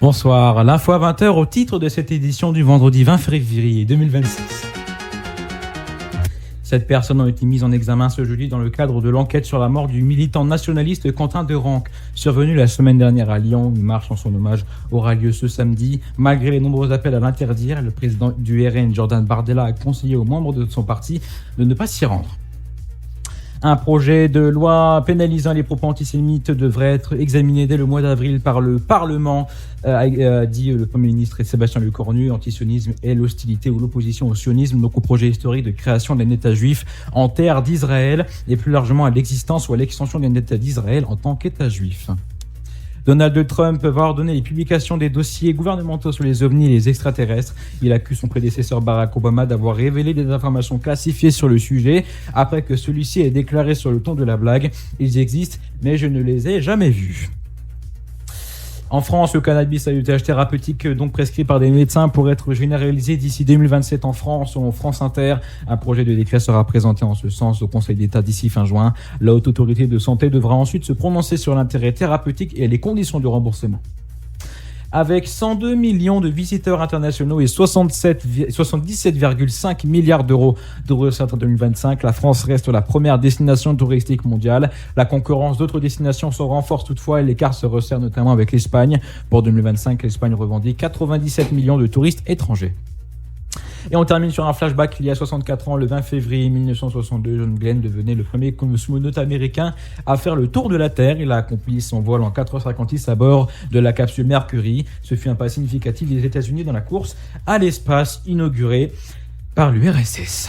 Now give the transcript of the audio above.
Bonsoir, l'info à 20h au titre de cette édition du vendredi 20 février 2026. 7 personnes ont été mises en examen ce jeudi dans le cadre de l'enquête sur la mort du militant nationaliste Quentin Derenc, survenu la semaine dernière à Lyon. Une marche en son hommage aura lieu ce samedi. Malgré les nombreux appels à l'interdire, le président du RN, Jordan Bardella, a conseillé aux membres de son parti de ne pas s'y rendre. Un projet de loi pénalisant les propos antisémites devrait être examiné dès le mois d'avril par le Parlement, a dit le Premier ministre Sébastien Lecornu. Antisionisme et l'hostilité ou l'opposition au sionisme, donc au projet historique de création d'un État juif en terre d'Israël et plus largement à l'existence ou à l'extension d'un État d'Israël en tant qu'État juif. Donald Trump va ordonner les publications des dossiers gouvernementaux sur les ovnis et les extraterrestres. Il accuse son prédécesseur Barack Obama d'avoir révélé des informations classifiées sur le sujet après que celui-ci ait déclaré sur le ton de la blague « Ils existent, mais je ne les ai jamais vus ». En France, le cannabis à usage thérapeutique, donc prescrit par des médecins, pourrait être généralisé d'ici 2027 en France, selon France Inter. Un projet de décret sera présenté en ce sens au Conseil d'État d'ici fin juin. La Haute Autorité de Santé devra ensuite se prononcer sur l'intérêt thérapeutique et les conditions de remboursement. Avec 102 millions de visiteurs internationaux et 77,5 milliards d'euros de recettes en 2025, la France reste la première destination touristique mondiale. La concurrence d'autres destinations se renforce toutefois et l'écart se resserre notamment avec l'Espagne. Pour 2025, l'Espagne revendique 97 millions de touristes étrangers. Et on termine sur un flashback. Il y a 64 ans, le 20 février 1962, John Glenn devenait le premier cosmonaute américain à faire le tour de la Terre. Il a accompli son vol en 4h56 à bord de la capsule Mercury. Ce fut un pas significatif des États-Unis dans la course à l'espace inaugurée par l'URSS.